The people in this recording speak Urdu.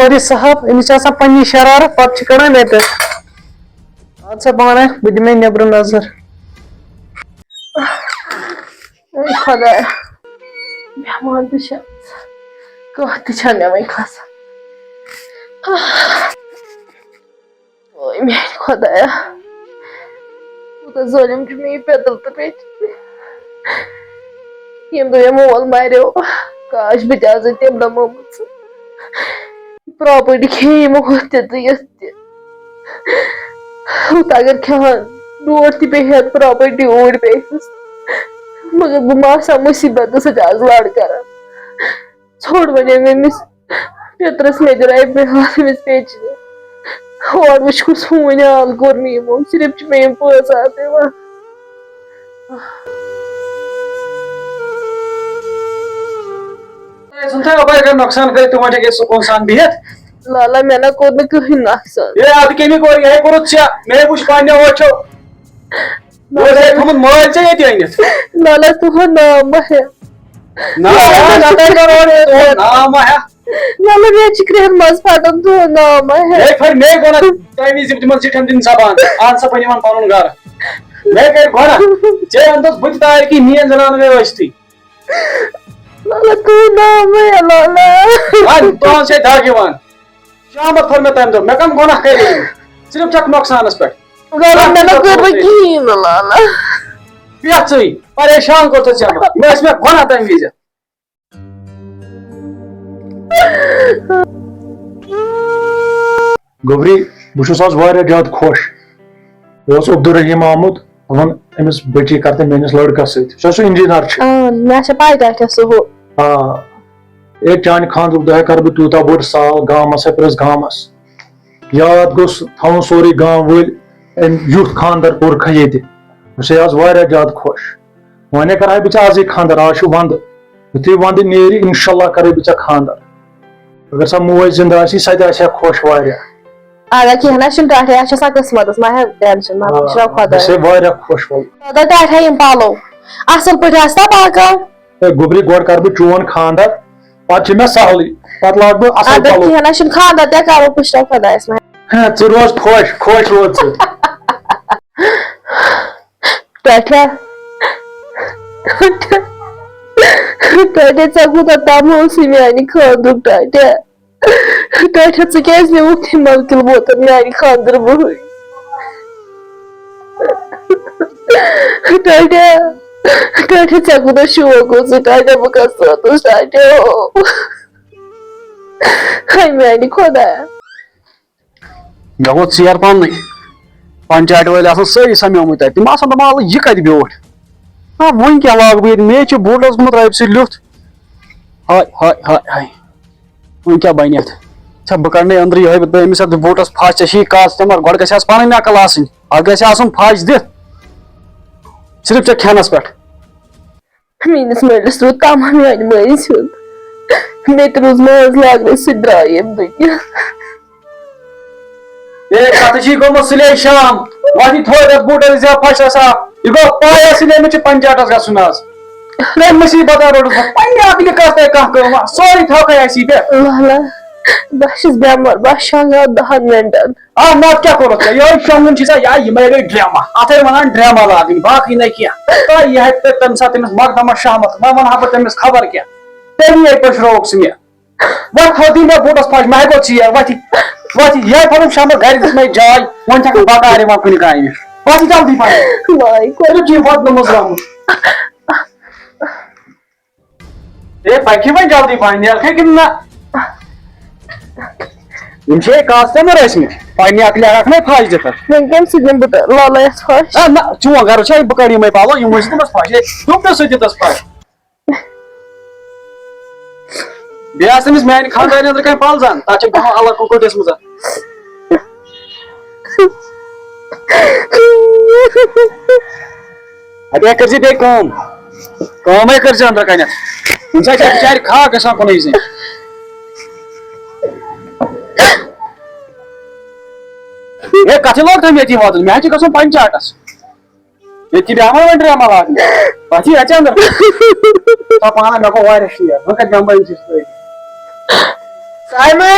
مودی صاحب امس پنی شرارت پتہ کڑان مے پہ سا پانے بہ دمے نیبر نظر خدا مہمان تہ کھہ تہ مے وی کھسان میان خدایا ظلم میری پیدل تو بیٹی یم دہ مول مریو کاش بہ تہ تم دہ مومت پراپرٹی کھے یمو ہتھ تہ یتھ تہ ہُتھ اگر کھیٚہان ڈوٹھ تہ پیٚیہِ پراپرٹی اوٗرۍ بیٚیِس مگر بہٕ ما آسہٕ مُصیٖبتس سۭتۍ آز لڑ کران ژھوٚٹ وۄنۍ أمِس پیترس لیٚدٕر رۄپیہِ ہتھ أمِس پیچنہِ ہورٕ وٕچھ کُس ہوٗنۍ حال کوٚر نہٕ یِمو صرف چھِ مےٚ یِم پونٛسہٕ اَتھ یِوان نقصان کر تم ہیٚکہِ سکوٗن سان بِہِتھ لالا مےٚ نہ کوٚر نہٕ کٕہٕنۍ نۄقصان ہے ادٕ کٔمۍ کوٚر یِہے کوٚرُتھ ژےٚ مے وٕچھ پننیو أچھو تھوٚمُت مٲلۍ ژےٚ ییٚتہِ أنِتھ لالا تُہُنٛد ناو ما ہےٚ ناو ما ہےٚ لالا مےٚ چھِ کرٛٮ۪ہن منٛز پھٹان تُہُنٛد ناو ما ہےٚ پھٔٹۍ مے گوٚو نہ تمہِ وِزِ تِمن سِٹھٮ۪ن دِنۍ زبان اہن سا بہٕ نِوان پنُن گرٕ مے کٔرۍ گۄناہ ژےٚ اندس بہٕ تہِ تارِ میٲنۍ زنان گٔے ٲسۍتھٕے لالا تُہُنٛد ناو ما ہےٚ لالا تُہنٛد چھے دگ یِوان شامت کھوٚر مےٚ تمہِ دۄہ مےٚ کم گۄناہ کَرے صرف چھکھ نۄقصانس پٮ۪ٹھ لالا مےٚ نہ کوٚر نہٕ کِہیٖنۍ نہٕ لالا بیٚہہ ژٕے پریشان کوٚرتھٕ ژےٚ مےٚ ٲسۍ مےٚ گۄناہ تمہِ وِزِ گوبری بہٕ چھُس آز واریاہ زیادٕ خۄش مےٚ اوس عبدالرحیٖم آمُت ووٚن أمِس بٔچی کر تہٕ میٲنِس لڑکس سۭتۍ سُہ چھُ انجیٖنر چھُ مےٚ چھےٚ پاے تۄہہِ کیٛاہ سُہ ہُہ اے چانہِ خانٛدرُک دۄہ کرٕ بہٕ تیوٗتاہ بوٚڑ سال گامس ہے پرٛژھ گامس یاد گوٚژھ تھاوُن سورُے گام وٲلۍ أمۍ یُتھ خانٛدر کوٚرکھا ییٚتہِ بہٕ چھُسے آز واریاہ زیادٕ خۄش وۄنۍ کرہا بہٕ ژےٚ آزٕے خانٛدر آز چھُ ونٛدٕ یُتھُے ونٛدٕ نیرِ انشاء اللہ کرے بہٕ ژےٚ خانٛدر اگر سۄ موج زنٛدٕ آسی سۄ تہِ آسہِ ہا خۄش واریاہ اگر کینٛہہ نہ چھُنہٕ ٹاٹھے اَتھ چھِ آسان قٕسمتس ما ہےٚ ٹینشن ما وٕچھو بہٕ خۄداے چھُسے واریاہ خۄش خۄدا ٹاٹھے یِم پلو اصل پٲٹھۍ آسہِ نا پکان ہے گوبری گۄڈٕ کرٕ بہٕ چون خانٛدر پتہٕ چھُ مےٚ سہلٕے پتہٕ لاگہٕ بہٕ اصل اگر پلو کینٛہہ نہ چھُنہٕ خانٛدر تہِ کرو پٕشراو خۄدایس ما ژٕ روز خۄش خۄش روز ژٕ ٹاٹھے ٹاٹھے ژےٚ کوٗتاہ تمہٕ اوسُے میانہِ خانٛدرُک ٹاٹھے ٹاٹھے ژٕ کیٛازِ نِوُکھ یہِ ملکل بوتل میانہِ خانٛدرٕ برونٛہٕے ٹاٹھے ٹاٹھے ژےٚ کوٗتاہ شوق اوسُے ٹاٹھے بہٕ کر سوزُس ٹاٹھے ہاے میانہِ خۄدایا مےٚ ووت ژیر پننٕے پنچایت وٲلۍ آسان سٲری سمیمٕتۍ تتہِ تِم آسان دپان الہٕ یہِ کتہِ بیوٗٹھ وۄنۍ کیٛاہ لاگہٕ بہٕ ییٚتہِ مے چھُ بوٗٹس گوٚمُت رۄپہِ سۭتۍ لیُتھ ہاے ہاے ہاے ہاے وۄنۍ کیٛاہ بنہِ اتھ ژےٚ بہٕ کڑنے أنٛدرٕ یِہوے بہٕ أمِس اتھ بوٗٹس پھش ژےٚ چھی کستمر گۄڈٕ گژھِ آس پنٕنۍ عقل آسٕنۍ اتھ گژھِ آسُن پھش دِتھ صرف ژےٚ کھٮ۪نس پٮ۪ٹھ میٲنِس مٲلِس روٗد تمام میانہِ مٲلِس ہُنٛد مےٚ تہِ روٗز مٲنٛز لاگنَے سُہ تہِ درٛاو ییٚمہِ دُنیا ہے کتھ چھی گوٚمُت سُلے شام وۄنۍ تھوڑ یتھ بوٗٹس زیادٕ پھش آسان یہِ گوٚو پاے سُلے مےٚ چھُ پنچایتس گژھُن آز مےٚ مُصیبت روٚٹُس بہٕ پننہِ عقلہِ کرتے کانٛہہ کٲم سورُے تھوکے اسی پٮ۪ٹھ لالا بہٕ چھَس بٮ۪مار بہٕ شۄنٛگہٕ 10 مِنٹن نتہٕ کیٛاہ کوٚرُتھ ژےٚ یِہوے شۄنٛگُن چھُے ژےٚ یِمے گٔے ڈرامہ اتھے ونان ڈرامہ لاگٕنۍ باقٕے نہٕ کینٛہہ یہِ ہیٚکہِ تمہِ ساتہٕ تٔمِس مقدمس شامت وۄنۍ ونہٕ ہا بہٕ تٔمِس خبر کیٛاہ تمے پٔشرٲوُکھ سُہ مےٚ وۄنۍ تھوٚوتھٕے مےٚ بوٗٹس پھش مےٚ ہیٚکو ژیر وۄتھ یِہے پنُن شامت گرِ دِژ مےٚ جاے وۄنۍ چھکھ نہٕ بکار یِوان کُنہِ کامہِ وۄتھ جلدی پہن چھی وۄتنہٕ منٛز درٛامُت ہے پکہِ وۄنۍ جلدی پہن نیرکھے کِنہٕ نہ یِم چھے کاسٹمر ٲسمٕتۍ پننہِ عقلہِ ہیٚککھ نَے پھش دِتھ وۄنۍ کَمہِ سۭتۍ دِمہٕ بہٕ لالا یَتھ پھش نہ چون گرٕ چھا بہٕ کڑٕ یِمے پلو یِم ٲسۍ دِمس پھش ڈُپٹہٕ سۭتۍ دِتس پھش بیٚیہِ آسہِ تٔمِس میانہِ خانٛدارنہِ أنٛدرٕ کانٛہہ پلزان تتھ چھِ بیٚہوان الگ کُٹھِس منٛز اَدٕ کٔرۍ زِ بیٚیہِ کٲمے کٔرۍ زِ أنٛدرٕ کَنٮ۪تھ کُنہِ ساتہٕ چھِ بِچارِ خاک گژھان کُنُے زٔنۍ ہے کتھٕے لوگ تٔمۍ ییٚتی واتُن مےٚ حظ چھُ گژھُن پنچایتس ییٚتہِ بیٚہمو وۄنۍ ڈرامہ لاگنہِ پتہٕ یی اَژِ انٛدر پانا مےٚ گوٚو واریاہ شیر وۄنۍ کتہِ بیٚہمہٕ بہٕ أمِس سۭتۍ سایمٕے